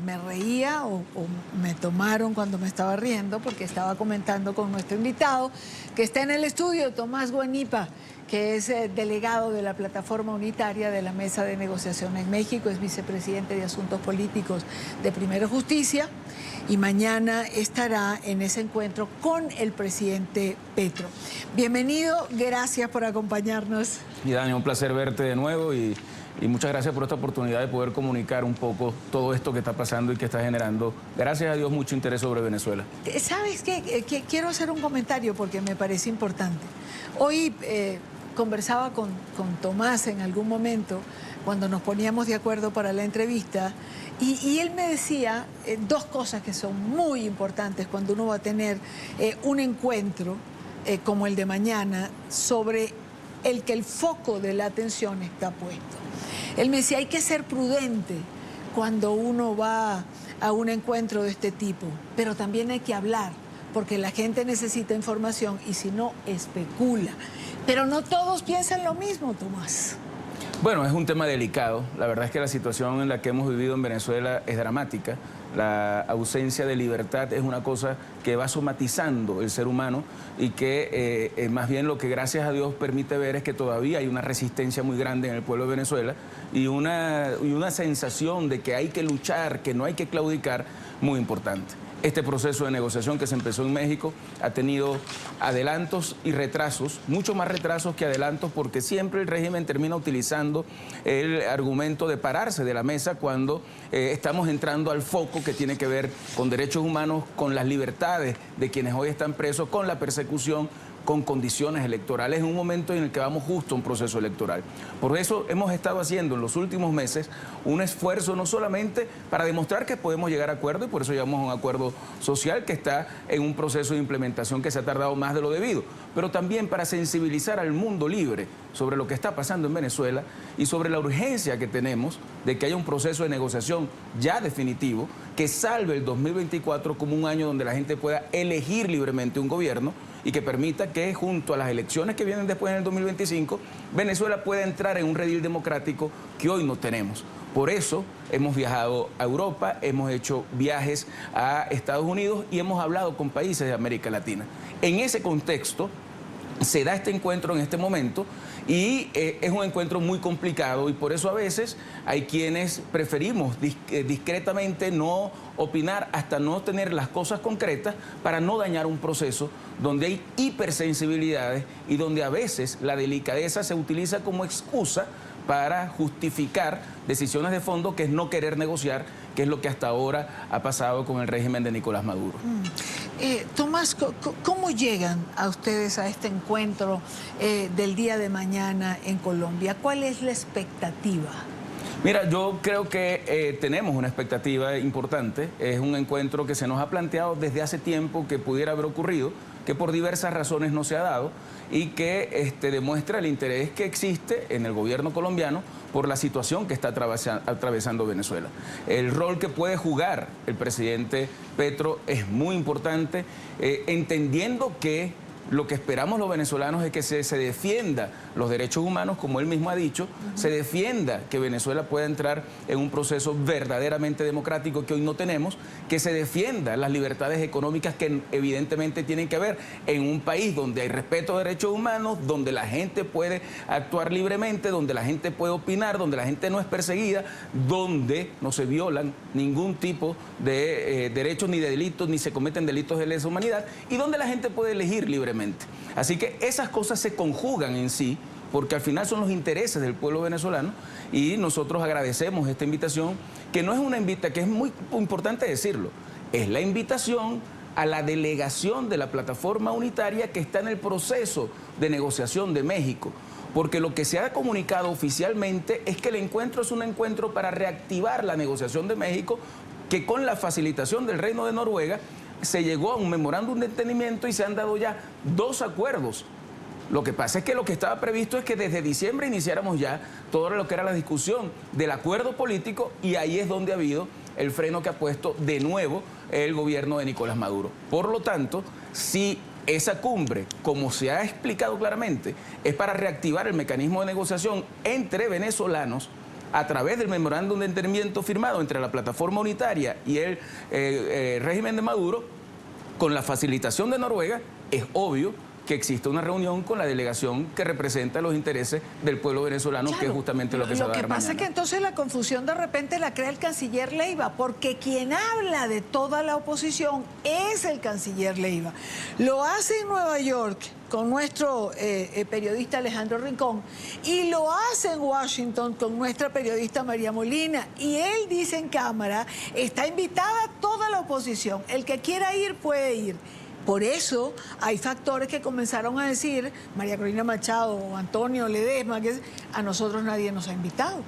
me reía o me tomaron cuando me estaba riendo porque estaba comentando con nuestro invitado que está en el estudio, Tomás Guanipa, que es delegado de la Plataforma Unitaria de la Mesa de Negociación en México, es vicepresidente de Asuntos Políticos de Primero Justicia y mañana estará en ese encuentro con el presidente Petro. Bienvenido, gracias por acompañarnos. Y Dani, un placer verte de nuevo y muchas gracias por esta oportunidad de poder comunicar un poco todo esto que está pasando y que está generando, gracias a Dios, mucho interés sobre Venezuela. ¿Sabes qué? Quiero hacer un comentario porque me parece importante. Hoy conversaba con Tomás en algún momento, cuando nos poníamos de acuerdo para la entrevista, y él me decía dos cosas que son muy importantes cuando uno va a tener un encuentro como el de mañana, sobre el que el foco de la atención está puesto. Él me decía, hay que ser prudente cuando uno va a un encuentro de este tipo, pero también hay que hablar, porque la gente necesita información y si no, especula. Pero no todos piensan lo mismo, Tomás. Bueno, es un tema delicado. La verdad es que la situación en la que hemos vivido en Venezuela es dramática. La ausencia de libertad es una cosa que va somatizando el ser humano y que más bien lo que gracias a Dios permite ver es que todavía hay una resistencia muy grande en el pueblo de Venezuela y una sensación de que hay que luchar, que no hay que claudicar, muy importante. Este proceso de negociación que se empezó en México ha tenido adelantos y retrasos, mucho más retrasos que adelantos, porque siempre el régimen termina utilizando el argumento de pararse de la mesa cuando estamos entrando al foco que tiene que ver con derechos humanos, con las libertades de quienes hoy están presos, con la persecución, con condiciones electorales, en un momento en el que vamos justo a un proceso electoral. Por eso hemos estado haciendo en los últimos meses un esfuerzo no solamente para demostrar que podemos llegar a acuerdo, y por eso llegamos a un acuerdo social que está en un proceso de implementación que se ha tardado más de lo debido, pero también para sensibilizar al mundo libre sobre lo que está pasando en Venezuela y sobre la urgencia que tenemos de que haya un proceso de negociación ya definitivo que salve el 2024 como un año donde la gente pueda elegir libremente un gobierno y que permita que junto a las elecciones que vienen después en el 2025, Venezuela pueda entrar en un redil democrático que hoy no tenemos. Por eso hemos viajado a Europa, hemos hecho viajes a Estados Unidos y hemos hablado con países de América Latina. En ese contexto se da este encuentro en este momento y es un encuentro muy complicado y por eso a veces hay quienes preferimos discretamente no opinar hasta no tener las cosas concretas para no dañar un proceso donde hay hipersensibilidades y donde a veces la delicadeza se utiliza como excusa para justificar decisiones de fondo, que es no querer negociar, que es lo que hasta ahora ha pasado con el régimen de Nicolás Maduro. Tomás, ¿cómo llegan a ustedes a este encuentro del día de mañana en Colombia? ¿Cuál es la expectativa? Mira, yo creo que tenemos una expectativa importante. Es un encuentro que se nos ha planteado desde hace tiempo que pudiera haber ocurrido, que por diversas razones no se ha dado y que demuestra el interés que existe en el gobierno colombiano por la situación que está atravesando Venezuela. El rol que puede jugar el presidente Petro es muy importante, entendiendo que lo que esperamos los venezolanos es que se defienda los derechos humanos, como él mismo ha dicho, se defienda que Venezuela pueda entrar en un proceso verdaderamente democrático que hoy no tenemos, que se defienda las libertades económicas que evidentemente tienen que haber en un país donde hay respeto a derechos humanos, donde la gente puede actuar libremente, donde la gente puede opinar, donde la gente no es perseguida, donde no se violan ningún tipo de derechos ni de delitos, ni se cometen delitos de lesa humanidad, y donde la gente puede elegir libremente. Así que esas cosas se conjugan en sí, porque al final son los intereses del pueblo venezolano y nosotros agradecemos esta invitación, que no es una invitación, que es muy importante decirlo, es la invitación a la delegación de la Plataforma Unitaria que está en el proceso de negociación de México, porque lo que se ha comunicado oficialmente es que el encuentro es un encuentro para reactivar la negociación de México, que con la facilitación del Reino de Noruega se llegó a un memorándum de entendimiento y se han dado ya 2 acuerdos. Lo que pasa es que lo que estaba previsto es que desde diciembre iniciáramos ya todo lo que era la discusión del acuerdo político, y ahí es donde ha habido el freno que ha puesto de nuevo el gobierno de Nicolás Maduro. Por lo tanto, si esa cumbre, como se ha explicado claramente, es para reactivar el mecanismo de negociación entre venezolanos, a través del memorándum de entendimiento firmado entre la plataforma unitaria y el régimen de Maduro, con la facilitación de Noruega, es obvio que existe una reunión con la delegación que representa los intereses del pueblo venezolano, claro, que es justamente lo que se va a dar Lo que pasa es que entonces la confusión de repente la crea el canciller Leiva, porque quien habla de toda la oposición es el canciller Leiva. Lo hace en Nueva York con nuestro periodista Alejandro Rincón y lo hace en Washington con nuestra periodista María Molina. Y él dice en cámara, está invitada toda la oposición, el que quiera ir puede ir. Por eso hay factores que comenzaron a decir, María Corina Machado o Antonio Ledesma, que a nosotros nadie nos ha invitado.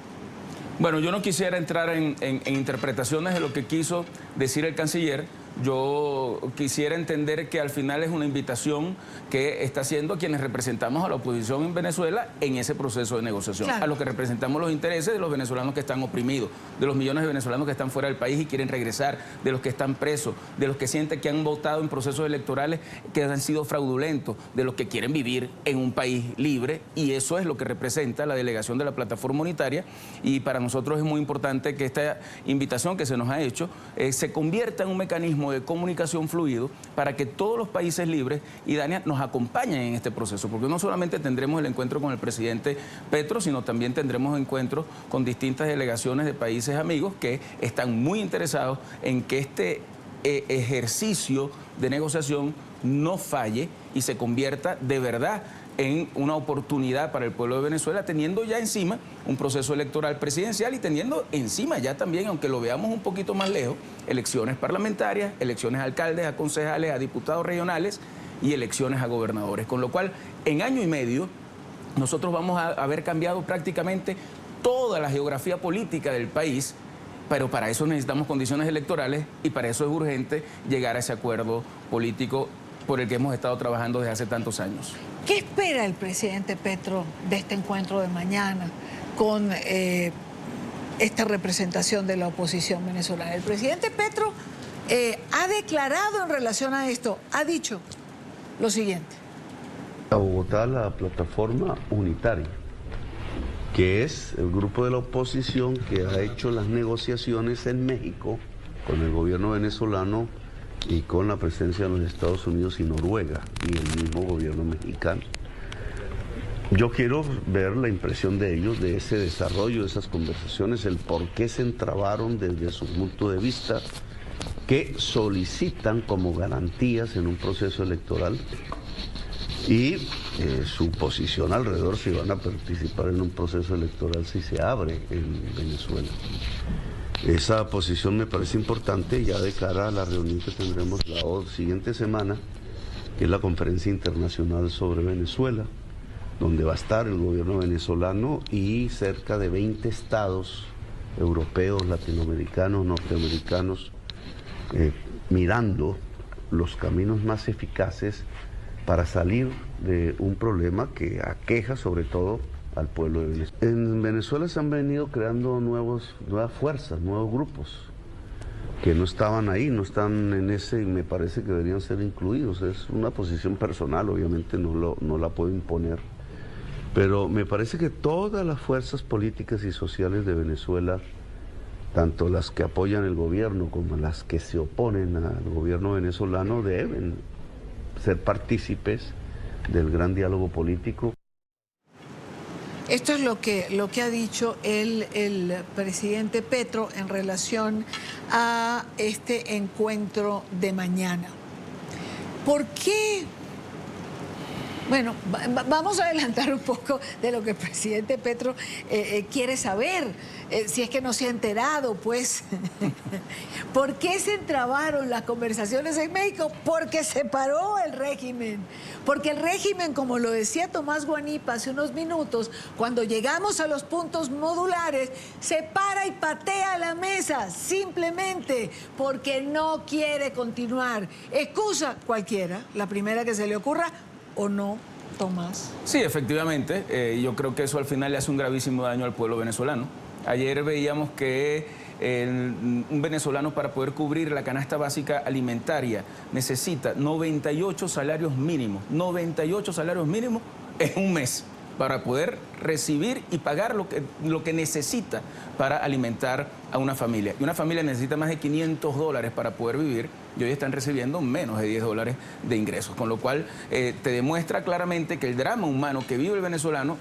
Bueno, yo no quisiera entrar en interpretaciones de lo que quiso decir el canciller. Yo quisiera entender que al final es una invitación que está haciendo a quienes representamos a la oposición en Venezuela en ese proceso de negociación, claro, a los que representamos los intereses de los venezolanos que están oprimidos, de los millones de venezolanos que están fuera del país y quieren regresar, de los que están presos, de los que sienten que han votado en procesos electorales que han sido fraudulentos, de los que quieren vivir en un país libre, y eso es lo que representa la delegación de la plataforma unitaria. Y para nosotros es muy importante que esta invitación que se nos ha hecho se convierta en un mecanismo de comunicación fluido para que todos los países libres, y Dania, nos acompañen en este proceso, porque no solamente tendremos el encuentro con el presidente Petro, sino también tendremos encuentros con distintas delegaciones de países amigos que están muy interesados en que este ejercicio de negociación no falle y se convierta de verdad en una oportunidad para el pueblo de Venezuela, teniendo ya encima un proceso electoral presidencial y teniendo encima ya también, aunque lo veamos un poquito más lejos, elecciones parlamentarias, elecciones a alcaldes, a concejales, a diputados regionales y elecciones a gobernadores. Con lo cual, en año y medio, nosotros vamos a haber cambiado prácticamente toda la geografía política del país, pero para eso necesitamos condiciones electorales y para eso es urgente llegar a ese acuerdo político por el que hemos estado trabajando desde hace tantos años. ¿Qué espera el presidente Petro de este encuentro de mañana con esta representación de la oposición venezolana? El presidente Petro ha declarado en relación a esto, ha dicho lo siguiente. A Bogotá, la plataforma unitaria, que es el grupo de la oposición que ha hecho las negociaciones en México con el gobierno venezolano y con la presencia de los Estados Unidos y Noruega y el mismo gobierno mexicano. Yo quiero ver la impresión de ellos, de ese desarrollo, de esas conversaciones, el por qué se entrabaron desde su punto de vista, qué solicitan como garantías en un proceso electoral y su posición alrededor si van a participar en un proceso electoral si se abre en Venezuela. Esa posición me parece importante ya de cara a la reunión que tendremos la siguiente semana, que es la Conferencia Internacional sobre Venezuela, donde va a estar el gobierno venezolano y cerca de 20 estados europeos, latinoamericanos, norteamericanos, mirando los caminos más eficaces para salir de un problema que aqueja sobre todo al pueblo de Venezuela. En Venezuela se han venido creando nuevas fuerzas, nuevos grupos que no estaban ahí, no están en ese y me parece que deberían ser incluidos. Es una posición personal, obviamente no la puedo imponer, pero me parece que todas las fuerzas políticas y sociales de Venezuela, tanto las que apoyan el gobierno como las que se oponen al gobierno venezolano, deben ser partícipes del gran diálogo político. Esto es lo que ha dicho el presidente Petro en relación a este encuentro de mañana. ¿Por qué? Bueno, vamos a adelantar un poco de lo que el presidente Petro quiere saber, si es que no se ha enterado, pues. ¿Por qué se entrabaron las conversaciones en México? Porque se paró el régimen. Porque el régimen, como lo decía Tomás Guanipa hace unos minutos, cuando llegamos a los puntos modulares, se para y patea la mesa, simplemente porque no quiere continuar. Excusa cualquiera, la primera que se le ocurra, ¿o no, Tomás? Sí, efectivamente. Yo creo que eso al final le hace un gravísimo daño al pueblo venezolano. Ayer veíamos que un venezolano para poder cubrir la canasta básica alimentaria necesita 98 salarios mínimos. 98 salarios mínimos en un mes. para poder recibir y pagar lo que necesita para alimentar a una familia. Y una familia necesita más de $500 para poder vivir y hoy están recibiendo menos de $10 de ingresos, con lo cual te demuestra claramente que el drama humano que vive el venezolano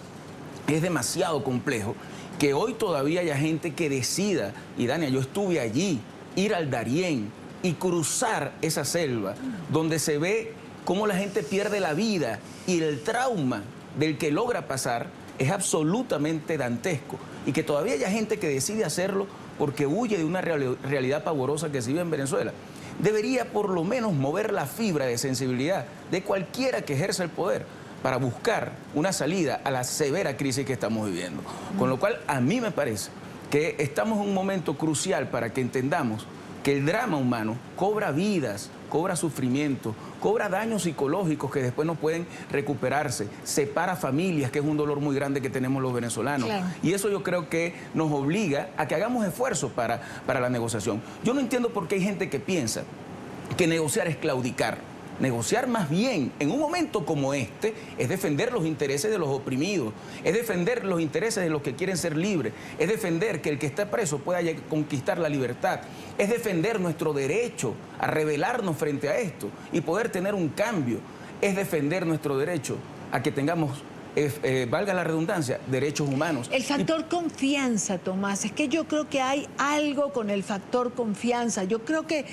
es demasiado complejo, que hoy todavía haya gente que decida, y Dania, yo estuve allí, ir al Darién y cruzar esa selva, donde se ve cómo la gente pierde la vida y el trauma del que logra pasar es absolutamente dantesco, y que todavía haya gente que decide hacerlo porque huye de una realidad pavorosa que se vive en Venezuela. Debería por lo menos mover la fibra de sensibilidad de cualquiera que ejerza el poder para buscar una salida a la severa crisis que estamos viviendo. Con lo cual, a mí me parece que estamos en un momento crucial para que entendamos que el drama humano cobra vidas, cobra sufrimiento, cobra daños psicológicos que después no pueden recuperarse, separa familias, que es un dolor muy grande que tenemos los venezolanos. Claro. Y eso yo creo que nos obliga a que hagamos esfuerzos para la negociación. Yo no entiendo por qué hay gente que piensa que negociar es claudicar. Negociar más bien, en un momento como este, es defender los intereses de los oprimidos, es defender los intereses de los que quieren ser libres, es defender que el que está preso pueda conquistar la libertad, es defender nuestro derecho a rebelarnos frente a esto y poder tener un cambio, es defender nuestro derecho a que tengamos, valga la redundancia, derechos humanos. El factor confianza, Tomás, es que yo creo que hay algo con el factor confianza. Yo creo que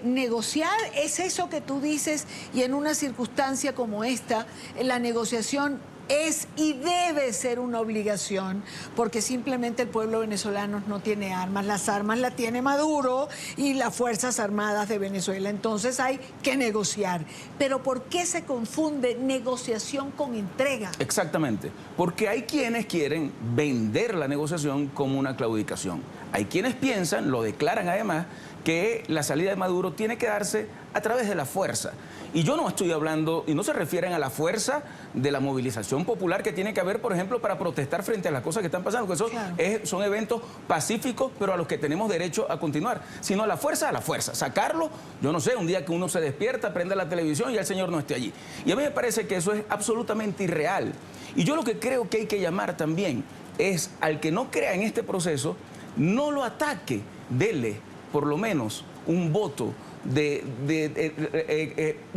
negociar es eso que tú dices, y en una circunstancia como esta, la negociación es y debe ser una obligación, porque simplemente el pueblo venezolano no tiene armas. Las armas las tiene Maduro y las Fuerzas Armadas de Venezuela. Entonces hay que negociar. Pero ¿por qué se confunde negociación con entrega? Exactamente, porque hay quienes quieren vender la negociación como una claudicación. Hay quienes piensan, lo declaran además, que la salida de Maduro tiene que darse a través de la fuerza. Y yo no estoy hablando, y no se refieren a la fuerza de la movilización popular que tiene que haber, por ejemplo, para protestar frente a las cosas que están pasando, que son eventos pacíficos, pero a los que tenemos derecho a continuar, sino a la fuerza, sacarlo, yo no sé, un día que uno se despierta, prende la televisión y el señor no esté allí. Y a mí me parece que eso es absolutamente irreal. Y yo lo que creo que hay que llamar también es al que no crea en este proceso, no lo ataque, dele por lo menos un voto un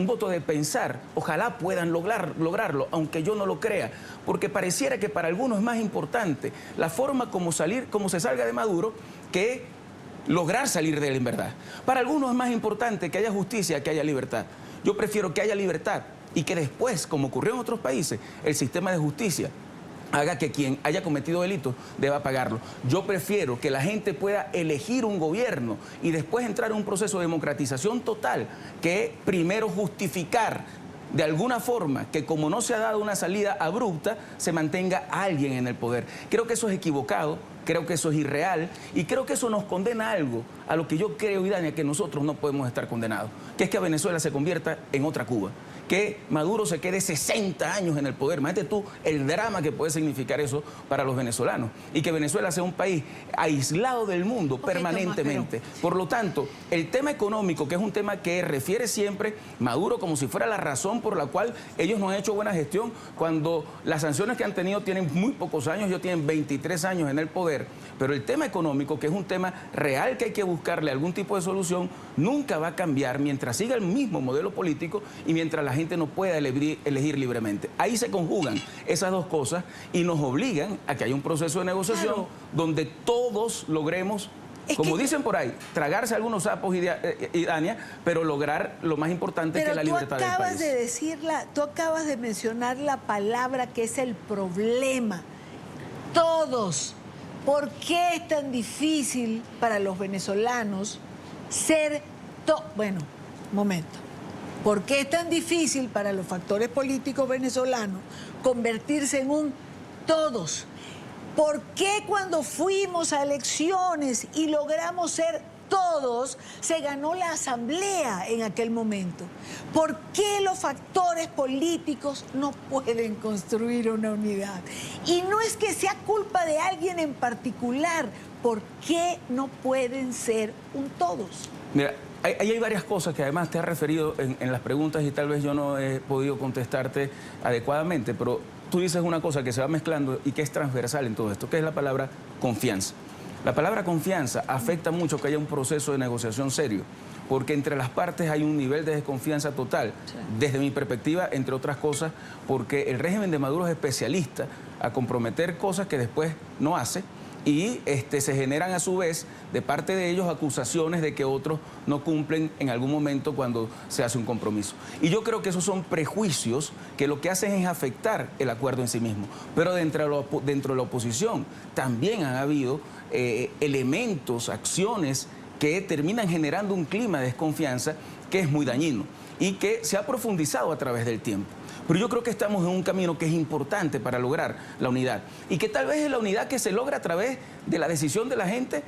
voto de pensar. Ojalá puedan lograrlo, aunque yo no lo crea, porque pareciera que para algunos es más importante la forma como se salga de Maduro que lograr salir de él en verdad. Para algunos es más importante que haya justicia, que haya libertad. Yo prefiero que haya libertad y que después, como ocurrió en otros países, el sistema de justicia haga que quien haya cometido delitos deba pagarlo. Yo prefiero que la gente pueda elegir un gobierno y después entrar en un proceso de democratización total, que primero justificar de alguna forma que, como no se ha dado una salida abrupta, se mantenga alguien en el poder. Creo que eso es equivocado, creo que eso es irreal y creo que eso nos condena a algo a lo que yo creo, Idania, que nosotros no podemos estar condenados, que es que Venezuela se convierta en otra Cuba, que Maduro se quede 60 años en el poder. Imagínate tú el drama que puede significar eso para los venezolanos, y que Venezuela sea un país aislado del mundo permanentemente. Por lo tanto, el tema económico, que es un tema que refiere siempre Maduro como si fuera la razón por la cual ellos no han hecho buena gestión, cuando las sanciones que han tenido tienen muy pocos años, ellos tienen 23 años en el poder, pero el tema económico, que es un tema real que hay que buscarle algún tipo de solución, nunca va a cambiar mientras siga el mismo modelo político y mientras la gente no pueda elegir libremente. Ahí se conjugan esas dos cosas y nos obligan a que haya un proceso de negociación donde todos logremos, como dicen por ahí, tragarse algunos sapos y Dania, pero lograr lo más importante, que es la libertad del país. Tú acabas de mencionar la palabra que es el problema. Todos. ¿Por qué es tan difícil para los venezolanos ser... Bueno, momento. ¿Por qué es tan difícil para los factores políticos venezolanos convertirse en un todos? ¿Por qué cuando fuimos a elecciones y logramos ser todos, se ganó la asamblea en aquel momento? ¿Por qué los factores políticos no pueden construir una unidad? Y no es que sea culpa de alguien en particular, ¿por qué no pueden ser un todos? Mira, ahí hay varias cosas que además te has referido en las preguntas y tal vez yo no he podido contestarte adecuadamente, pero tú dices una cosa que se va mezclando y que es transversal en todo esto, que es la palabra confianza. La palabra confianza afecta mucho que haya un proceso de negociación serio, porque entre las partes hay un nivel de desconfianza total, desde mi perspectiva, entre otras cosas, porque el régimen de Maduro es especialista a comprometer cosas que después no hace, y se generan a su vez de parte de ellos acusaciones de que otros no cumplen en algún momento cuando se hace un compromiso. Y yo creo que esos son prejuicios que lo que hacen es afectar el acuerdo en sí mismo. Pero dentro de la oposición también han habido elementos, acciones que terminan generando un clima de desconfianza que es muy dañino y que se ha profundizado a través del tiempo. Pero yo creo que estamos en un camino que es importante para lograr la unidad y que tal vez es la unidad que se logra a través de la decisión de la gente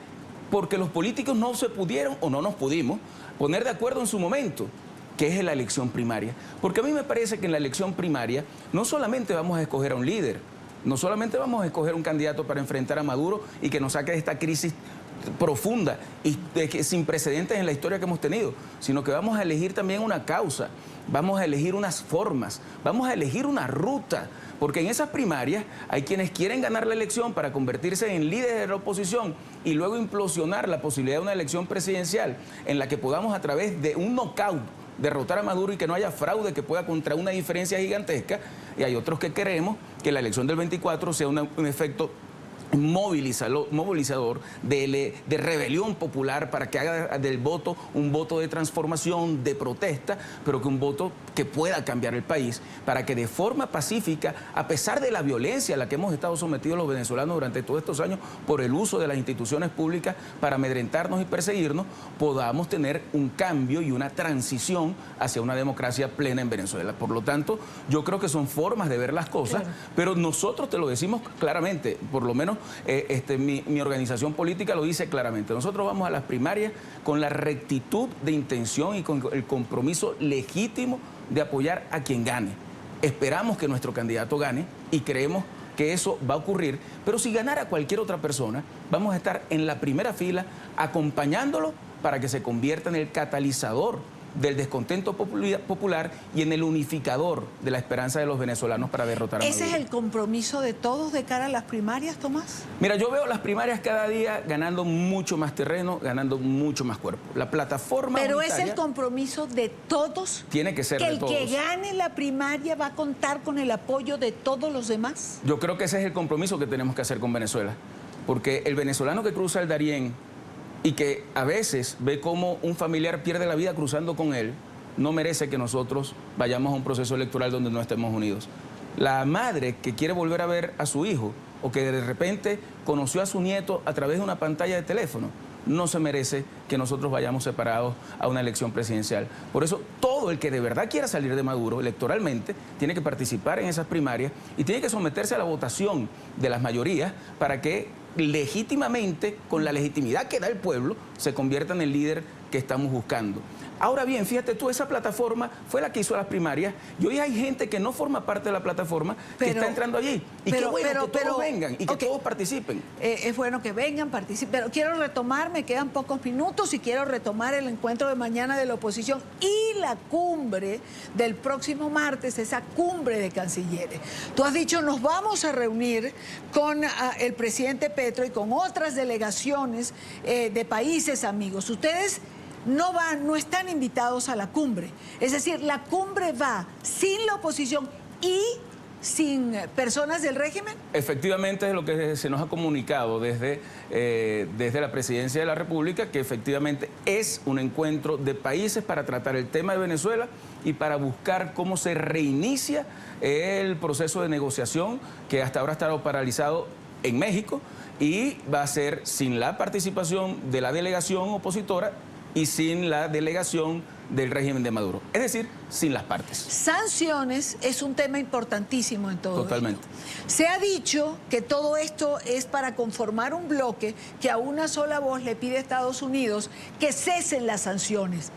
porque los políticos no se pudieron o no nos pudimos poner de acuerdo en su momento, que es en la elección primaria. Porque a mí me parece que en la elección primaria no solamente vamos a escoger a un líder, no solamente vamos a escoger un candidato para enfrentar a Maduro y que nos saque de esta crisis profunda y sin precedentes en la historia que hemos tenido, sino que vamos a elegir también una causa, vamos a elegir unas formas, vamos a elegir una ruta, porque en esas primarias hay quienes quieren ganar la elección para convertirse en líderes de la oposición y luego implosionar la posibilidad de una elección presidencial en la que podamos a través de un knockout derrotar a Maduro y que no haya fraude que pueda contra una diferencia gigantesca, y hay otros que queremos que la elección del 24 sea un efecto movilizador de rebelión popular para que haga del voto un voto de transformación, de protesta, pero que un voto que pueda cambiar el país, para que de forma pacífica, a pesar de la violencia a la que hemos estado sometidos los venezolanos durante todos estos años por el uso de las instituciones públicas para amedrentarnos y perseguirnos, podamos tener un cambio y una transición hacia una democracia plena en Venezuela. Por lo tanto, yo creo que son formas de ver las cosas, claro, pero nosotros te lo decimos claramente, por lo menos mi organización política lo dice claramente. Nosotros vamos a las primarias con la rectitud de intención y con el compromiso legítimo de apoyar a quien gane. Esperamos que nuestro candidato gane y creemos que eso va a ocurrir, pero si ganara cualquier otra persona, vamos a estar en la primera fila acompañándolo para que se convierta en el catalizador del descontento popular y en el unificador de la esperanza de los venezolanos para derrotar a Maduro. ¿Ese es el compromiso de todos de cara a las primarias, Tomás? Mira, yo veo las primarias cada día ganando mucho más terreno, ganando mucho más cuerpo. La plataforma Pero unitaria, es el compromiso de todos. Tiene que ser de todos. ¿Que el que gane la primaria va a contar con el apoyo de todos los demás? Yo creo que ese es el compromiso que tenemos que hacer con Venezuela. Porque el venezolano que cruza el Darién y que a veces ve cómo un familiar pierde la vida cruzando con él, no merece que nosotros vayamos a un proceso electoral donde no estemos unidos. La madre que quiere volver a ver a su hijo o que de repente conoció a su nieto a través de una pantalla de teléfono, no se merece que nosotros vayamos separados a una elección presidencial. Por eso, todo el que de verdad quiera salir de Maduro electoralmente tiene que participar en esas primarias y tiene que someterse a la votación de las mayorías para que legítimamente, con la legitimidad que da el pueblo, se convierta en el líder que estamos buscando. Ahora bien, fíjate tú, esa plataforma fue la que hizo las primarias y hoy hay gente que no forma parte de la plataforma que está entrando allí. Y qué bueno que todos vengan y que todos participen. Es bueno que vengan, participen, pero quiero retomar, me quedan pocos minutos y quiero retomar el encuentro de mañana de la oposición y la cumbre del próximo martes, esa cumbre de cancilleres. Tú has dicho, nos vamos a reunir con el presidente Petro y con otras delegaciones de países amigos. Ustedes no están invitados a la cumbre. Es decir, la cumbre va sin la oposición y sin personas del régimen. Efectivamente es lo que se nos ha comunicado desde la Presidencia de la República, que efectivamente es un encuentro de países para tratar el tema de Venezuela y para buscar cómo se reinicia el proceso de negociación que hasta ahora ha estado paralizado en México y va a ser sin la participación de la delegación opositora y sin la delegación del régimen de Maduro, es decir, sin las partes. Sanciones es un tema importantísimo en todo Totalmente. esto. Se ha dicho que todo esto es para conformar un bloque que a una sola voz le pide a Estados Unidos que cesen las sanciones.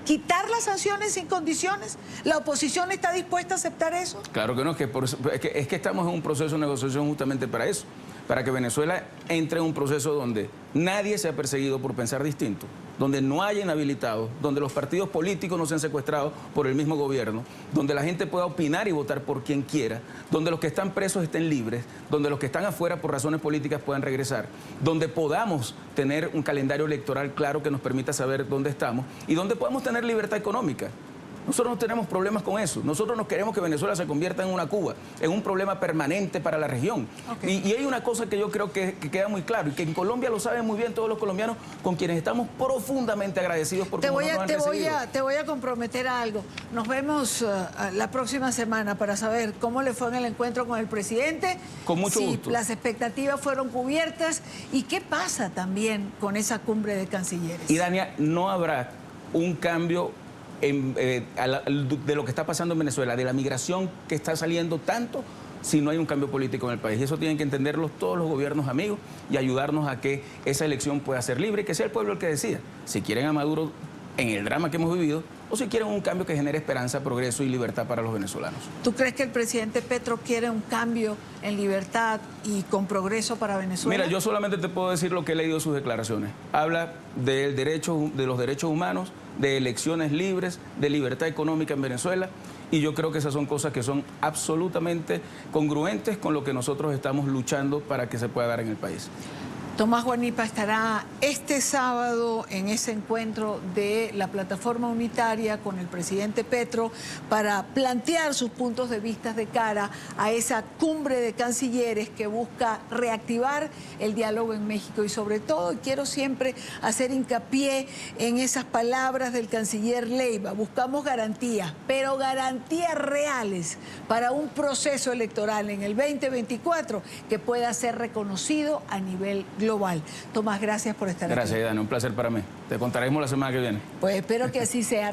¿Quitar las sanciones sin condiciones? ¿La oposición está dispuesta a aceptar eso? Claro que no, es que estamos en un proceso de negociación justamente para eso, para que Venezuela entre en un proceso donde nadie sea perseguido por pensar distinto, donde no haya inhabilitados, donde los partidos políticos no sean secuestrados por el mismo gobierno, donde la gente pueda opinar y votar por quien quiera, donde los que están presos estén libres, donde los que están afuera por razones políticas puedan regresar, donde podamos tener un calendario electoral claro que nos permita saber dónde estamos y donde podamos tener libertad económica. Nosotros no tenemos problemas con eso. Nosotros no queremos que Venezuela se convierta en una Cuba, en un problema permanente para la región. Okay. Y hay una cosa que yo creo que queda muy claro y que en Colombia lo saben muy bien todos los colombianos, con quienes estamos profundamente agradecidos por cómo nos han recibido. Te voy a comprometer a algo. Nos vemos la próxima semana para saber cómo le fue en el encuentro con el presidente. Con mucho gusto. Si las expectativas fueron cubiertas y qué pasa también con esa cumbre de cancilleres. Y Dania, no habrá un cambio de lo que está pasando en Venezuela, de la migración que está saliendo tanto, si no hay un cambio político en el país. Y eso tienen que entenderlo todos los gobiernos amigos y ayudarnos a que esa elección pueda ser libre y que sea el pueblo el que decida si quieren a Maduro en el drama que hemos vivido o si quieren un cambio que genere esperanza, progreso y libertad para los venezolanos. ¿Tú crees que el presidente Petro quiere un cambio en libertad y con progreso para Venezuela? Mira, yo solamente te puedo decir lo que he leído de sus declaraciones. Habla de los derechos humanos, de elecciones libres, de libertad económica en Venezuela, y yo creo que esas son cosas que son absolutamente congruentes con lo que nosotros estamos luchando para que se pueda dar en el país. Tomás Guanipa estará este sábado en ese encuentro de la plataforma unitaria con el presidente Petro para plantear sus puntos de vista de cara a esa cumbre de cancilleres que busca reactivar el diálogo en México y sobre todo quiero siempre hacer hincapié en esas palabras del canciller Leiva. Buscamos garantías, pero garantías reales para un proceso electoral en el 2024 que pueda ser reconocido a nivel global. Tomás, gracias por estar aquí. Gracias, Dani, un placer para mí. Te contaremos la semana que viene. Pues espero que así sea.